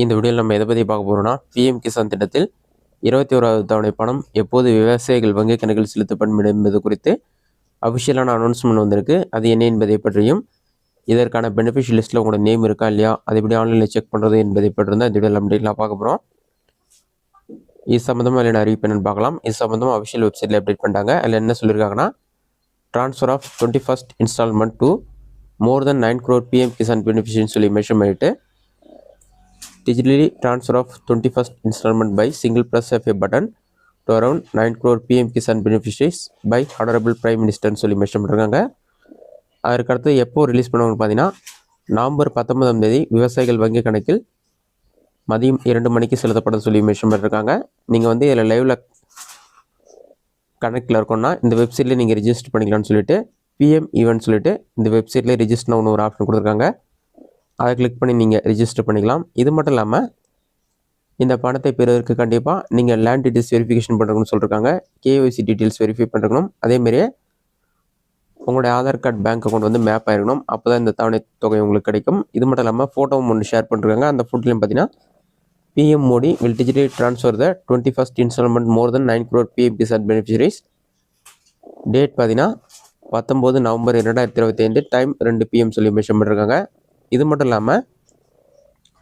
இந்த வீடியோவில் நம்ம எதை பற்றி பார்க்க போகிறோம்னா பிஎம் கிசான் திட்டத்தில் 21வது தவணை பணம் எப்போது விவசாயிகள் வங்கிக் கணக்கில் செலுத்தப்படும் என்பது குறித்து அஃபிஷியலான அனௌன்ஸ்மெண்ட் வந்திருக்கு. அது என்ன என்பதை பற்றியும் இதற்கான பெனிஃபிஷியல் லிஸ்ட்டில் உங்களோட நேம் இருக்கா இல்லையா, அது எப்படி ஆன்லைனில் செக் பண்ணுறது என்பதை பற்றி தான் இந்த வீடியோவில் நம்ம டீட்டெயிலாக பார்க்க போகிறோம். இது சம்மந்தமாக இல்லை அறிவிப்பு என்னன்னு பார்க்கலாம். இது சம்மந்தமாக அஃபிஷியல் வெப்சைட்டில் அப்டேட் பண்ணிட்டாங்க. அதில் என்ன சொல்லியிருக்காங்கன்னா, transfer of 21st instalment to more than 9 crore PM Kisan பெனிஃபிஷியரின்னு சொல்லி மென்ஷன் பண்ணிட்டு, digitally transfer of 21st installment by single press of a button to around 9 crore PM Kisan beneficiaries by Honorable Prime Minister சொல்லி mention பண்ணிருக்காங்க. அதற்கு அடுத்து எப்போ release பண்ணுவாங்கன்னு பார்த்தீங்கன்னா, நவம்பர் 19ஆம் தேதி விவசாயிகள் வங்கி கணக்கில் மதியம் 2 மணிக்கு செலுத்தப்படும் சொல்லி மென்ஷன் பண்ணிருக்காங்க. நீங்கள் வந்து இதில் லைவில் கணக்கில் இருக்கோன்னா இந்த வெப்சைட்லேயே நீங்கள் ரிஜிஸ்டர் பண்ணிக்கலாம்னு சொல்லிட்டு பிஎம் ஈவென்ட் சொல்லிட்டு இந்த வெப்சைட்லேயே ரிஜிஸ்டர்னு ஒரு ஆப்ஷன் கொடுத்துருக்காங்க. அதை கிளிக் பண்ணி நீங்கள் ரிஜிஸ்டர் பண்ணிக்கலாம். இது மட்டும் இல்லாமல் இந்த பணத்தை பெறுவதற்கு கண்டிப்பாக நீங்கள் லேண்ட் டீட்டெயில்ஸ் வெரிஃபிகேஷன் பண்ணுறதுன்னு சொல்லியிருக்காங்க. கேஒய்சி டீட்டெயில்ஸ் வெரிஃபை பண்ணிருக்கணும். அதேமாரியே உங்களுடைய ஆதார் கார்டு பேங்க் அக்கௌண்ட் வந்து மேப் ஆகிருக்கணும். அப்போ தான் இந்த தவணை தொகை உங்களுக்கு கிடைக்கும். இது மட்டும் இல்லாமல் ஃபோட்டோவும் ஒன்று ஷேர் பண்ணிருக்காங்க. அந்த ஃபோட்டோலையும் பார்த்தீங்கன்னா PM Modi will digitally transfer the 21st installment more than 9 crore PM Kisan beneficiaries. Date பார்த்தீங்கன்னா 19 நவம்பர் 2025, டைம் 2 PM சொல்லி மென்ஷன் பண்ணிருக்காங்க. இது மட்டும் இல்லாமல்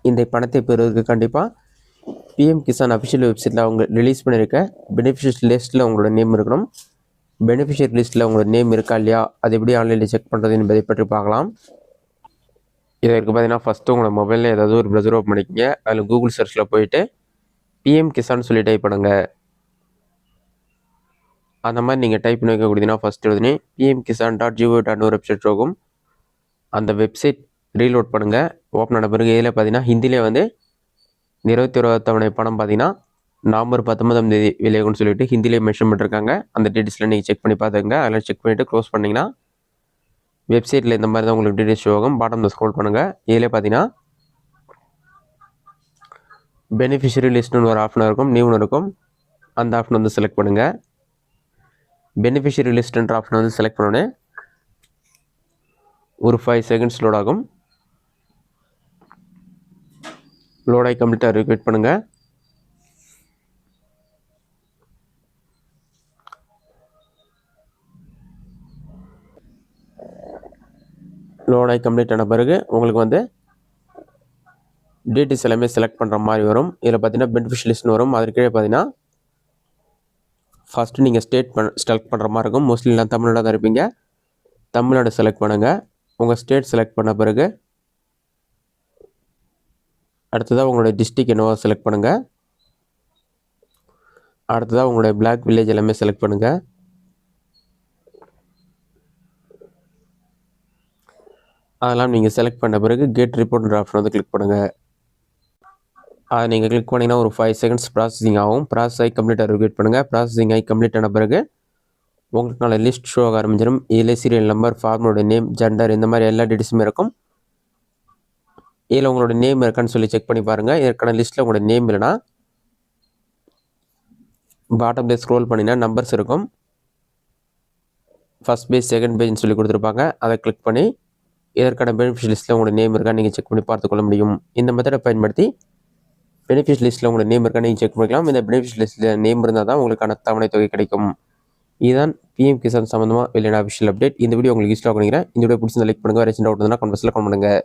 இந்த பணத்தை பெறுவதற்கு கண்டிப்பாக பிஎம் கிசான் அஃபிஷியல் வெப்சைட்டில் அவங்க ரிலீஸ் பண்ணியிருக்க பெனிஃபிஷியரி லிஸ்ட்டில் உங்களோட நேம் இருக்கணும். பெனிஃபிஷியரி லிஸ்ட்டில் உங்களோட நேம் இருக்கா இல்லையா, அது எப்படி ஆன்லைனில் செக் பண்ணுறது என்பதை பற்றி பார்க்கலாம். இதற்கு பார்த்தீங்கன்னா ஃபஸ்ட்டு உங்களோட மொபைலில் ஏதாவது ஒரு ப்ரௌசர் ஓப்பன் பண்ணிக்கங்க. அதில் கூகுள் சர்ச்சில் போயிட்டு பிஎம் கிசான் சொல்லி டைப் பண்ணுங்க. அந்த மாதிரி நீங்கள் டைப் பண்ணி வைக்க கொடுத்தீங்கன்னா ஃபஸ்ட்டு உடனே pmkisan.gov.in ஒரு வெப்சைட் இருக்கும். அந்த வெப்சைட் ரீலோட் பண்ணுங்கள். ஓப்பன் ஆன பிறகு இதில் பார்த்தீங்கன்னா ஹிந்திலே வந்து 21வது தவணை பணம் பார்த்தீங்கன்னா நவம்பர் 19ஆம் தேதி வெளியாகும்னு சொல்லிட்டு ஹிந்திலே மென்ஷன் பண்ணிருக்காங்க. அந்த டீட்டெயில்ஸில் நீங்கள் செக் பண்ணி பார்த்துக்கங்க. அதெல்லாம் செக் பண்ணிவிட்டு க்ளோஸ் பண்ணிங்கன்னா வெப்சைட்டில் இந்த மாதிரி தான் உங்களுக்கு டீட்டெயில்ஸ் ஷோ ஆகும். பாட்டமில் ஸ்க்ரோல் பண்ணுங்கள். இதில் பார்த்தீங்கன்னா பெனிஃபிஷரி லிஸ்ட்னு ஒரு ஆப்ஷன் இருக்கும், நியூன்னு இருக்கும். அந்த ஆப்ஷன் வந்து செலக்ட் பண்ணுங்கள். பெனிஃபிஷரி லிஸ்ட்ன்ற ஆப்ஷன் வந்து செலக்ட் பண்ணோன்னே ஒரு 5 செகண்ட்ஸ் லோட் ஆகும். லோடாகி கம்ப்ளீட்டாக ரிக்வெட் பண்ணுங்கள். லோடாகி கம்ப்ளீட் ஆன பிறகு உங்களுக்கு வந்து டீட்டெயில்ஸ் எல்லாமே செலக்ட் பண்ணுற மாதிரி வரும். இதில் பார்த்தீங்கன்னா பெனிஃபிஷியல் லிஸ்ட்னு வரும். அதற்கு கீழே பார்த்தீங்கன்னா ஃபஸ்ட்டு நீங்கள் செலக்ட் பண்ணுற மாதிரி இருக்கும். மோஸ்ட்லி எல்லாம் தமிழ்நாடு தான் இருப்பீங்க. தமிழ்நாடு செலக்ட் பண்ணுங்கள். உங்கள் ஸ்டேட் செலக்ட் பண்ண பிறகு அடுத்ததாக உங்களுடைய டிஸ்ட்ரிக்ட் என்னவோ செலக்ட் பண்ணுங்கள். அடுத்ததாக உங்களுடைய பிளாக் வில்லேஜ் எல்லாமே செலக்ட் பண்ணுங்கள். அதெல்லாம் நீங்கள் செலக்ட் பண்ண பிறகு கெட் ரிப்போர்ட்ன்ற ஆப்ஷன் வந்து கிளிக் பண்ணுங்கள். அதை நீங்கள் கிளிக் பண்ணிங்கன்னா ஒரு 5 செகண்ட்ஸ் ப்ராசஸிங் ஆகும். ப்ராசஸ் ஆகி கம்ப்ளீட்டாக ரிக்வெட் பண்ணுங்கள். ப்ராசஸிங் ஆகி கம்ப்ளீட் ஆன பிறகு உங்களுக்கான லிஸ்ட் ஷோ ஆக ஆரம்பிச்சிடும். இதில் சீரியல் நம்பர், ஃபார்மோட நேம், ஜெண்டர், இந்த மாதிரி எல்லா டீட்டெயில்ஸுமே இருக்கும். இதில் உங்களோட நேம் இருக்கான்னு சொல்லி செக் பண்ணி பாருங்கள். இதற்கான லிஸ்ட்டில் உங்களோட நேம் இல்லைனா பாட்டமில் ஸ்க்ரோல் பண்ணிங்கன்னா நம்பர்ஸ் இருக்கும். ஃபஸ்ட் பேஜ், செகண்ட் பேஜ்னு சொல்லி கொடுத்துருப்பாங்க. அதை கிளிக் பண்ணி இதற்கான பெனிஃபிஷியல் லிஸ்ட்டில் உங்களோட நேம் இருக்கான்னு நீங்கள் செக் பண்ணி பார்த்துக்கொள்ள முடியும். இந்த மெத்தடை பயன்படுத்தி பெனிஃபிஷியல் லிஸ்ட்டில் உங்களோட நேம் இருக்கான்னு நீங்கள் செக் பண்ணிக்கலாம். இந்த பெனிஃபிஷியல் லிஸ்ட்டில் நேம் இருந்தால் தான் உங்களுக்கான தவணை தொகை கிடைக்கும். இதுதான் பிஎம் கிசான் சம்மந்தமாக வெளியான அஃபிஷியல் அப்டேட். இந்த வீடியோ உங்களுக்கு யூஸ்ஃபுல்லாக பண்ணிக்கிறேன். இந்த வீடியோ பிடிச்சிருந்தா லைக் பண்ணுங்கள். வேறு சின்ன டவுட் இருந்தால் கமெண்ட்ஸில் கமெண்ட் பண்ணுங்கள்.